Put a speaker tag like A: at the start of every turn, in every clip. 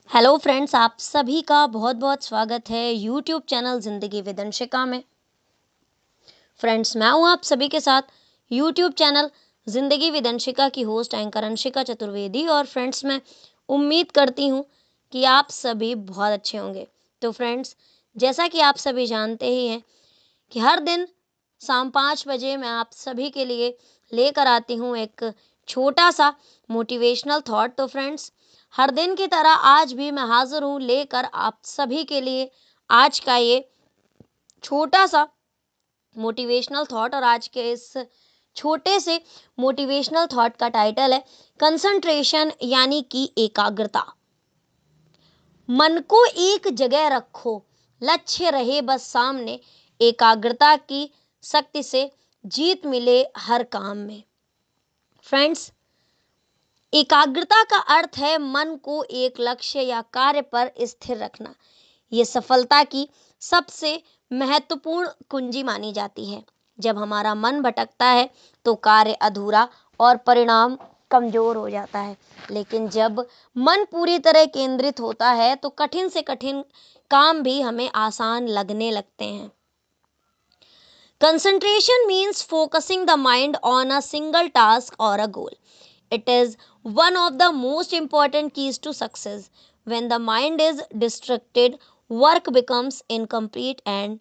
A: Hello friends, आप सभी का बहुत बहुत स्वागत है यूट्यूब चैनल ज़िंदगी विद अंशिका में। फ्रेंड्स, मैं हूं आप सभी के साथ यूट्यूब चैनल ज़िंदगी विद अंशिका की होस्ट एंकर अंशिका चतुर्वेदी। और फ्रेंड्स, मैं उम्मीद करती हूं कि आप सभी बहुत अच्छे होंगे। तो फ्रेंड्स, जैसा कि आप सभी जानते ही हैं कि हर दिन शाम 5 बजे मैं आप सभी के लिए लेकर आती हूँ एक छोटा सा मोटिवेशनल थॉट। तो फ्रेंड्स, हर दिन की तरह आज भी मैं हाजिर हूँ लेकर आप सभी के लिए आज का ये छोटा सा मोटिवेशनल थॉट। और आज के इस छोटे से मोटिवेशनल थॉट का टाइटल है कंसंट्रेशन, यानी कि एकाग्रता। मन को एक जगह रखो, लक्ष्य रहे बस सामने, एकाग्रता की शक्ति से जीत मिले हर काम में। फ्रेंड्स, एकाग्रता का अर्थ है मन को एक लक्ष्य या कार्य पर स्थिर रखना। ये सफलता की सबसे महत्वपूर्ण कुंजी मानी जाती है। जब हमारा मन भटकता है तो कार्य अधूरा और परिणाम कमजोर हो जाता है, लेकिन जब मन पूरी तरह केंद्रित होता है तो कठिन से कठिन काम भी हमें आसान लगने लगते हैं। Concentration means focusing the mind on a single task or a goal. It is one of the most important keys to success. When the mind is distracted, work becomes incomplete and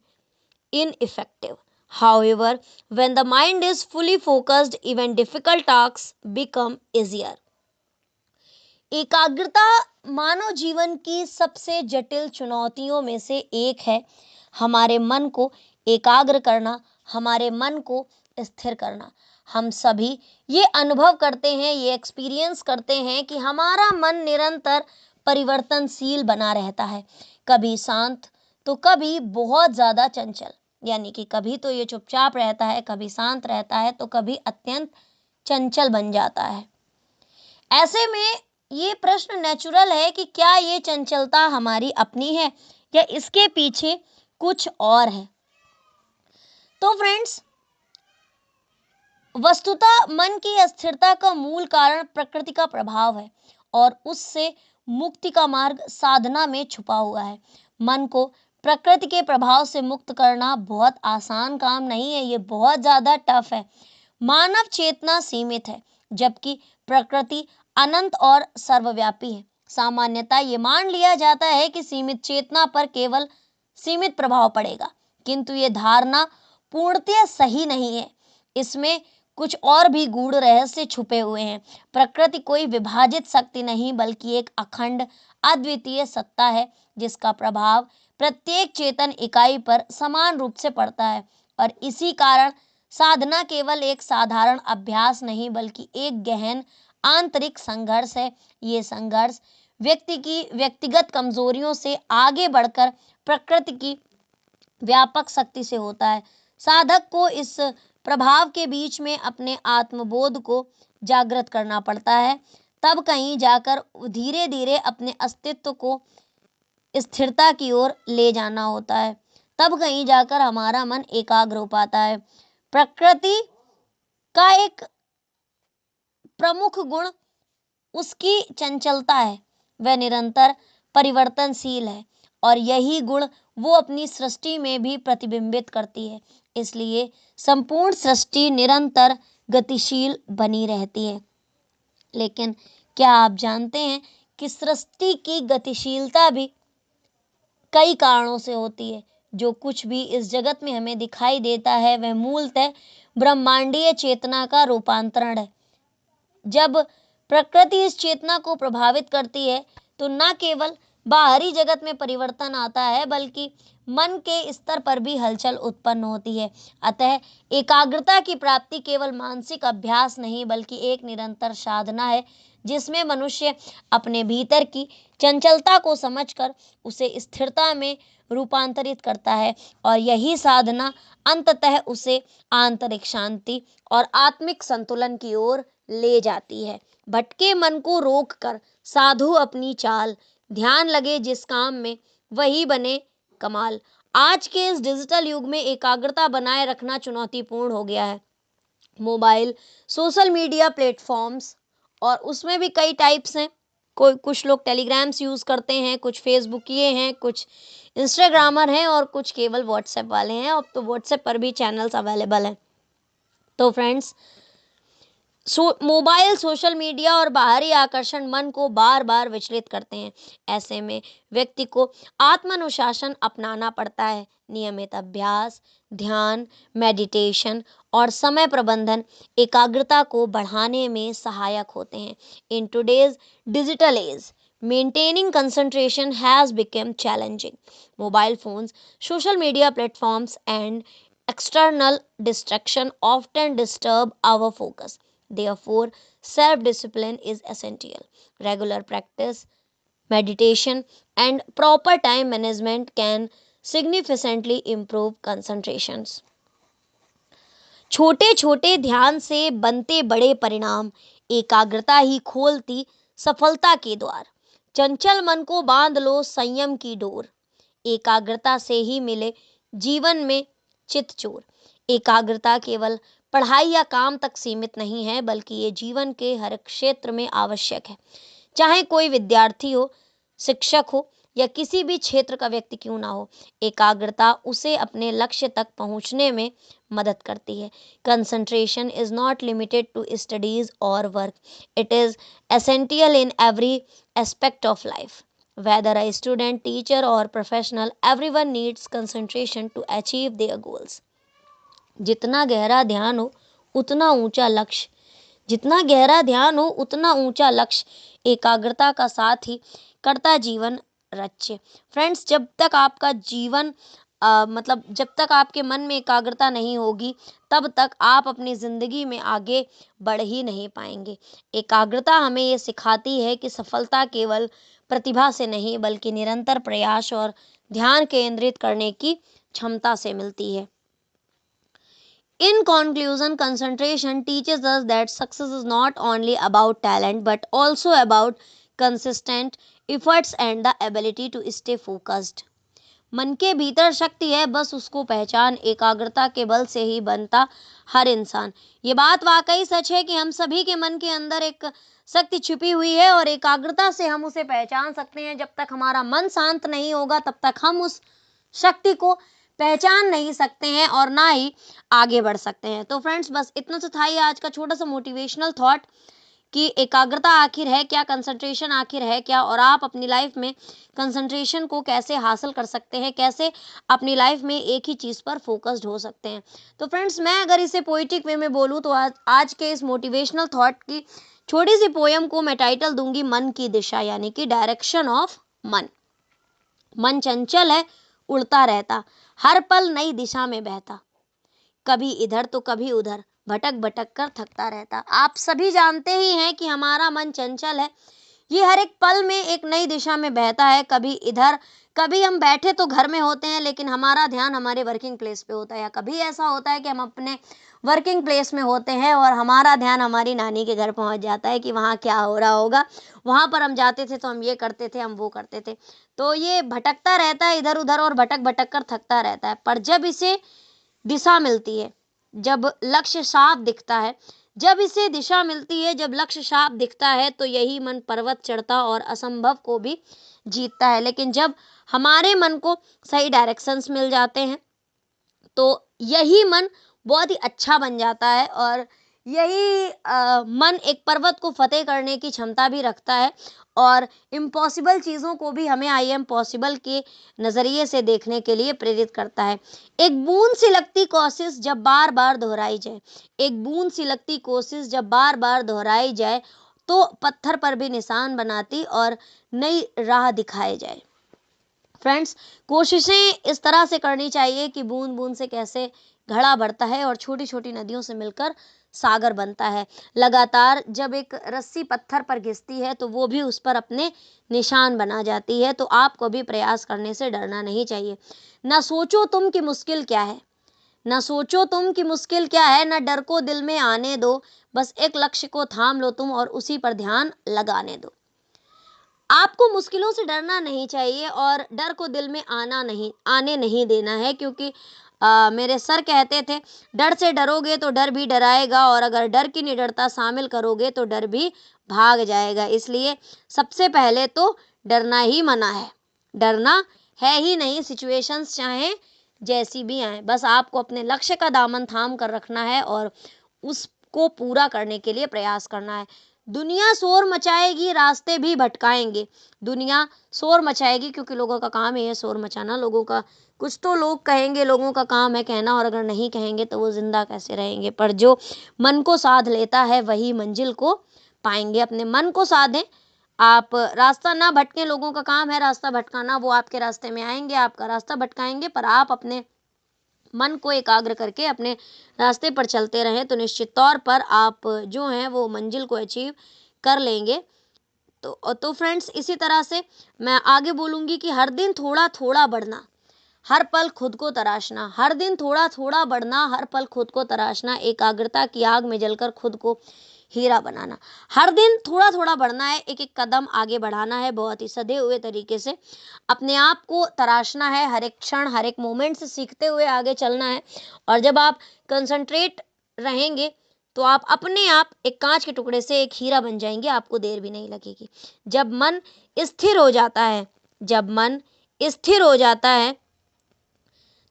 A: ineffective. However, when the mind is fully focused, even difficult tasks become easier. एकाग्रता मानव जीवन की सबसे जटिल चुनौतियों में से एक है। हमारे मन को एकाग्र करना, हमारे मन को स्थिर करना। हम सभी ये अनुभव करते हैं, ये एक्सपीरियंस करते हैं कि हमारा मन निरंतर परिवर्तनशील बना रहता है। कभी शांत तो कभी बहुत ज़्यादा चंचल, यानी कि कभी तो ये चुपचाप रहता है, कभी शांत रहता है, तो कभी अत्यंत चंचल बन जाता है। ऐसे में ये प्रश्न नेचुरल है कि क्या ये चंचलता हमारी अपनी है या इसके पीछे कुछ और है। तो फ्रेंड्स, वस्तुतः मन की अस्थिरता का मूल कारण प्रकृति का प्रभाव है और उससे मुक्ति का मार्ग साधना में छुपा हुआ है। मन को प्रकृति के प्रभाव से मुक्त करना बहुत आसान काम नहीं है, ये बहुत ज़्यादा टफ है। मानव चेतना सीमित है, जबकि प्रकृति अनंत और सर्वव्यापी है। सामान्यतः ये मान लिया जाता है कि सीमित चेतना पर केवल सीमित प्रभाव पड़ेगा, किंतु ये धारणा पूर्णतः सही नहीं है। इसमें कुछ और भी गूढ़ रहस्य छुपे हुए हैं। प्रकृति कोई विभाजित शक्ति नहीं, बल्कि एक अखंड अद्वितीय सत्ता है जिसका प्रभाव प्रत्येक चेतन इकाई पर समान रूप से पड़ता है। और इसी कारण साधना केवल एक साधारण अभ्यास नहीं, बल्कि एक गहन आंतरिक संघर्ष है। ये संघर्ष व्यक्ति की व्यक्तिगत कमजोरियों से आगे बढ़कर प्रकृति की व्यापक शक्ति से होता है। साधक को इस प्रभाव के बीच में अपने आत्मबोध को जागृत करना पड़ता है, तब कहीं जाकर धीरे धीरे अपने अस्तित्व को स्थिरता की ओर ले जाना होता है, तब कहीं जाकर हमारा मन एकाग्र हो पाता है। प्रकृति का एक प्रमुख गुण उसकी चंचलता है, वह निरंतर परिवर्तनशील है और यही गुण वो अपनी सृष्टि में भी प्रतिबिंबित करती है। इसलिए संपूर्ण सृष्टि निरंतर गतिशील बनी रहती है। लेकिन क्या आप जानते हैं कि सृष्टि की गतिशीलता भी कई कारणों से होती है। जो कुछ भी इस जगत में हमें दिखाई देता है वह मूलतः ब्रह्मांडीय चेतना का रूपांतरण है। जब प्रकृति इस चेतना को प्रभावित करती है तो न केवल बाहरी जगत में परिवर्तन आता है, बल्कि मन के स्तर पर भी हलचल उत्पन्न होती है। अतः एकाग्रता की प्राप्ति केवल मानसिक अभ्यास नहीं, बल्कि एक निरंतर साधना है जिसमें मनुष्य अपने भीतर की चंचलता को समझकर उसे स्थिरता में रूपांतरित करता है और यही साधना अंततः उसे आंतरिक शांति और आत्मिक संतुलन की ओर ले जाती है। भटके मन को रोककर साधु अपनी चाल, ध्यान लगे जिस काम में वही बने कमाल। आज के इस डिजिटल युग में एकाग्रता बनाए रखना चुनौतीपूर्ण हो गया है। मोबाइल, सोशल मीडिया प्लेटफॉर्म्स, और उसमें भी कई टाइप्स हैं, कोई कुछ लोग टेलीग्राम्स यूज़ करते हैं, कुछ फेसबुकिये हैं, कुछ इंस्टाग्रामर हैं और कुछ केवल व्हाट्सएप वाले हैं। अब तो व्हाट्सएप पर भी चैनल्स अवेलेबल हैं। तो फ्रेंड्स, मोबाइल, सोशल मीडिया और बाहरी आकर्षण मन को बार बार विचलित करते हैं। ऐसे में व्यक्ति को आत्मानुशासन अपनाना पड़ता है। नियमित अभ्यास, ध्यान, मेडिटेशन और समय प्रबंधन एकाग्रता को बढ़ाने में सहायक होते हैं। In today's digital age, maintaining concentration has become challenging. Mobile phones, social media platforms, and external distraction often disturb our focus. Therefore, self discipline is essential. Regular practice, meditation, and proper time management can significantly improve concentrations. छोटे छोटे ध्यान से बनते बड़े परिणाम, एकाग्रता ही खोलती सफलता के द्वार। चंचल मन को बांध लो संयम की डोर, एकाग्रता से ही मिले जीवन में चित चोर। एकाग्रता केवल पढ़ाई या काम तक सीमित नहीं है, बल्कि ये जीवन के हर क्षेत्र में आवश्यक है। चाहे कोई विद्यार्थी हो, शिक्षक हो या किसी भी क्षेत्र का व्यक्ति क्यों ना हो, एकाग्रता उसे अपने लक्ष्य तक पहुंचने में मदद करती है। Concentration is not limited to studies और work, it is essential in every aspect of life. Whether a student, teacher or professional, everyone needs concentration to achieve their goals. जितना गहरा ध्यान हो उतना ऊंचा लक्ष्य, जितना गहरा ध्यान हो उतना ऊंचा लक्ष्य एकाग्रता का साथ ही करता जीवन रच्य। फ्रेंड्स, जब तक आपका जीवन मतलब जब तक आपके मन में एकाग्रता नहीं होगी, तब तक आप अपनी ज़िंदगी में आगे बढ़ ही नहीं पाएंगे। एकाग्रता हमें ये सिखाती है कि सफलता केवल प्रतिभा से नहीं, बल्कि निरंतर प्रयास और ध्यान केंद्रित करने की क्षमता से मिलती है। In conclusion, concentration teaches us that success is not only about talent but also about consistent efforts and the ability to stay focused. मन के भीतर शक्ति है, बस उसको पहचान एकाग्रता के बल से ही बनता हर इंसान। ये बात वाकई सच है कि हम सभी के मन के अंदर एक शक्ति छिपी हुई है और एकाग्रता से हम उसे पहचान सकते हैं। जब तक हमारा मन शांत नहीं होगा, तब तक हम उस शक्ति को पहचान नहीं सकते हैं और ना ही आगे बढ़ सकते हैं। तो फ्रेंड्स, बस इतना तो था ही आज का छोटा सा मोटिवेशनल थॉट कि एकाग्रता आखिर है क्या, कंसंट्रेशन आखिर है क्या, और आप अपनी लाइफ में कंसंट्रेशन को कैसे हासिल कर सकते हैं, कैसे अपनी लाइफ में एक ही चीज़ पर फोकस्ड हो सकते हैं। तो फ्रेंड्स, मैं अगर इसे पोइटिक वे में बोलूँ तो आज के इस मोटिवेशनल थॉट की छोटी सी पोयम को मैं टाइटल दूंगी मन की दिशा, यानी कि डायरेक्शन ऑफ मन। मन चंचल है, उड़ता रहता, हर पल नई दिशा में बहता, कभी इधर तो कभी उधर, भटक भटक कर थकता रहता। आप सभी जानते ही हैं कि हमारा मन चंचल है, ये हर एक पल में एक नई दिशा में बहता है। कभी इधर, कभी हम बैठे तो घर में होते हैं लेकिन हमारा ध्यान हमारे वर्किंग प्लेस पे होता है, या कभी ऐसा होता है कि हम अपने वर्किंग प्लेस में होते हैं और हमारा ध्यान हमारी नानी के घर पहुंच जाता है कि वहाँ क्या हो रहा होगा, वहाँ पर हम जाते थे तो हम ये करते थे, हम वो करते थे। तो ये भटकता रहता है इधर उधर और भटक भटक कर थकता रहता है। पर जब इसे दिशा मिलती है, जब लक्ष्य साफ दिखता है, जब इसे दिशा मिलती है, जब लक्ष्य साफ दिखता है, तो यही मन पर्वत चढ़ता और असंभव को भी जीतता है। लेकिन जब हमारे मन को सही डायरेक्शंस मिल जाते हैं, तो यही मन बहुत ही अच्छा बन जाता है और यही मन एक पर्वत को फतेह करने की क्षमता भी रखता है और इम्पॉसिबल चीज़ों को भी हमें आई एम पॉसिबल के नज़रिए से देखने के लिए प्रेरित करता है। एक बूंद सी लगती कोशिश जब बार बार दोहराई जाए, एक बूंद सी लगती कोशिश जब बार बार दोहराई जाए, तो पत्थर पर भी निशान बनाती और नई राह दिखाए जाए। फ्रेंड्स, कोशिशें इस तरह से करनी चाहिए कि बूंद बूंद से कैसे घड़ा बढ़ता है और छोटी छोटी नदियों से मिलकर सागर बनता है। लगातार जब एक रस्सी पत्थर पर घिसती है तो वो भी उस पर अपने निशान बना जाती है। तो आपको भी प्रयास करने से डरना नहीं चाहिए। ना सोचो तुम कि मुश्किल क्या है, ना सोचो तुम कि मुश्किल क्या है, ना डर को दिल में आने दो, बस एक लक्ष्य को थाम लो तुम और उसी पर ध्यान लगाने दो। आपको मुश्किलों से डरना नहीं चाहिए और डर को दिल में आने नहीं देना है, क्योंकि मेरे सर कहते थे, डर से डरोगे तो डर भी डराएगा, और अगर डर की निडरता शामिल करोगे तो डर भी भाग जाएगा। इसलिए सबसे पहले तो डरना ही मना है, डरना है ही नहीं, सिचुएशंस चाहे जैसी भी आए, बस आपको अपने लक्ष्य का दामन थाम कर रखना है और उसको पूरा करने के लिए प्रयास करना है। दुनिया शोर मचाएगी, रास्ते भी भटकाएंगे, दुनिया शोर मचाएगी क्योंकि लोगों का काम है शोर मचाना, लोगों का कुछ तो लोग कहेंगे, लोगों का काम है कहना, और अगर नहीं कहेंगे तो वो जिंदा कैसे रहेंगे। पर जो मन को साध लेता है वही मंजिल को पाएंगे। अपने मन को साधें, आप रास्ता ना भटकें, लोगों का काम है रास्ता भटकाना, वो आपके रास्ते में आएंगे, आपका रास्ता भटकाएंगे, पर आप अपने मन को एकाग्र करके अपने रास्ते पर चलते रहें तो निश्चित तौर पर आप जो हैं वो मंजिल को अचीव कर लेंगे। तो फ्रेंड्स, इसी तरह से मैं आगे बोलूँगी कि हर दिन थोड़ा थोड़ा बढ़ना, हर पल खुद को तराशना, हर दिन थोड़ा थोड़ा बढ़ना, हर पल खुद को तराशना, एकाग्रता की आग में जलकर खुद को हीरा बनाना। हर दिन थोड़ा थोड़ा बढ़ना है, एक एक कदम आगे बढ़ाना है, बहुत ही सधे हुए तरीके से अपने आप को तराशना है, हर एक क्षण हर एक मोमेंट से सीखते हुए आगे चलना है। और जब आप कंसंट्रेट रहेंगे तो आप अपने आप एक कांच के टुकड़े से एक हीरा बन जाएंगे, आपको देर भी नहीं लगेगी। जब मन स्थिर हो जाता है, जब मन स्थिर हो जाता है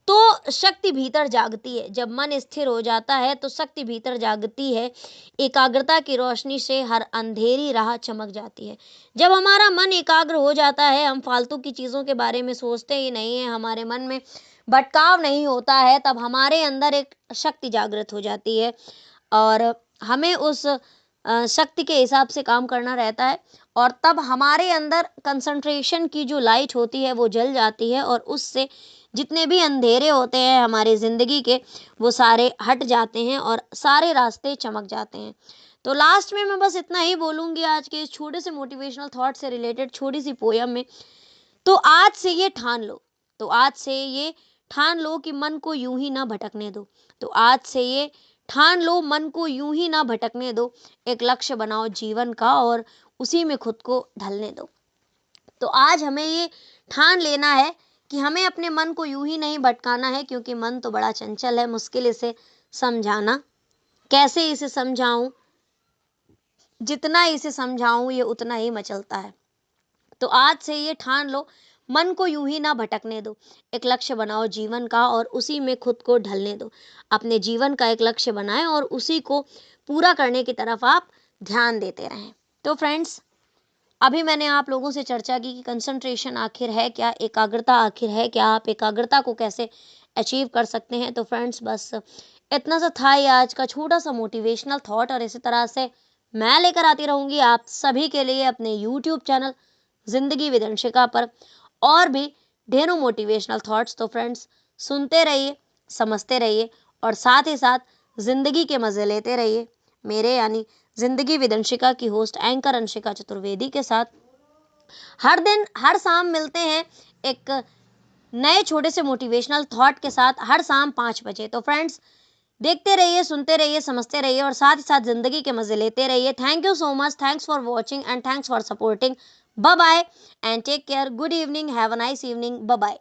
A: तो शक्ति भीतर जागती है, जब मन स्थिर हो जाता है तो शक्ति भीतर जागती है, एकाग्रता की रोशनी से हर अंधेरी राह चमक जाती है। जब हमारा मन एकाग्र हो जाता है, हम फालतू की चीज़ों के बारे में सोचते ही नहीं है, हमारे मन में भटकाव नहीं होता है, तब हमारे अंदर एक शक्ति जागृत हो जाती है और हमें उस शक्ति के हिसाब से काम करना रहता है, और तब हमारे अंदर कंसंट्रेशन की जो लाइट होती है वो जल जाती है, और उससे जितने भी अंधेरे होते हैं हमारी ज़िंदगी के वो सारे हट जाते हैं और सारे रास्ते चमक जाते हैं। तो लास्ट में मैं बस इतना ही बोलूँगी आज के इस छोटे से मोटिवेशनल थॉट से रिलेटेड छोटी सी पोयम में। तो आज से ये ठान लो, तो आज से ये ठान लो कि मन को यूं ही ना भटकने दो, तो आज से ये ठान लो मन को यूं ही ना भटकने दो, एक लक्ष्य बनाओ जीवन का और उसी में खुद को ढलने दो। तो आज हमें ये ठान लेना है कि हमें अपने मन को यूं ही नहीं भटकाना है, क्योंकि मन तो बड़ा चंचल है, मुश्किल इसे समझाना। कैसे इसे समझाऊं, जितना इसे समझाऊं ये उतना ही मचलता है। तो आज से ये ठान लो मन को यूं ही ना भटकने दो, एक लक्ष्य बनाओ जीवन का और उसी में खुद को ढलने दो। अपने जीवन का एक लक्ष्य बनाएं और उसी को पूरा करने की तरफ आप ध्यान देते रहें। तो फ्रेंड्स, अभी मैंने आप लोगों से चर्चा की कि कंसंट्रेशन आखिर है क्या, एकाग्रता आखिर है क्या, आप एकाग्रता को कैसे अचीव कर सकते हैं। तो फ्रेंड्स, बस इतना सा था ये आज का छोटा सा मोटिवेशनल थॉट, और इसी तरह से मैं लेकर आती रहूँगी आप सभी के लिए अपने यूट्यूब चैनल जिंदगी विद अंशिका पर और भी ढेरों मोटिवेशनल थॉट्स। तो फ्रेंड्स, सुनते रहिए, समझते रहिए और साथ ही साथ जिंदगी के मज़े लेते रहिए मेरे यानी जिंदगी विद अंशिका की होस्ट एंकर अंशिका चतुर्वेदी के साथ। हर दिन हर शाम मिलते हैं एक नए छोटे से मोटिवेशनल थॉट के साथ, हर शाम 5 बजे। तो फ्रेंड्स, देखते रहिए, सुनते रहिए, समझते रहिए और साथ ही साथ जिंदगी के मजे लेते रहिए। Thank you so much, thanks for watching and thanks for supporting. Bye bye and take care. Good evening, have a nice evening, bye bye.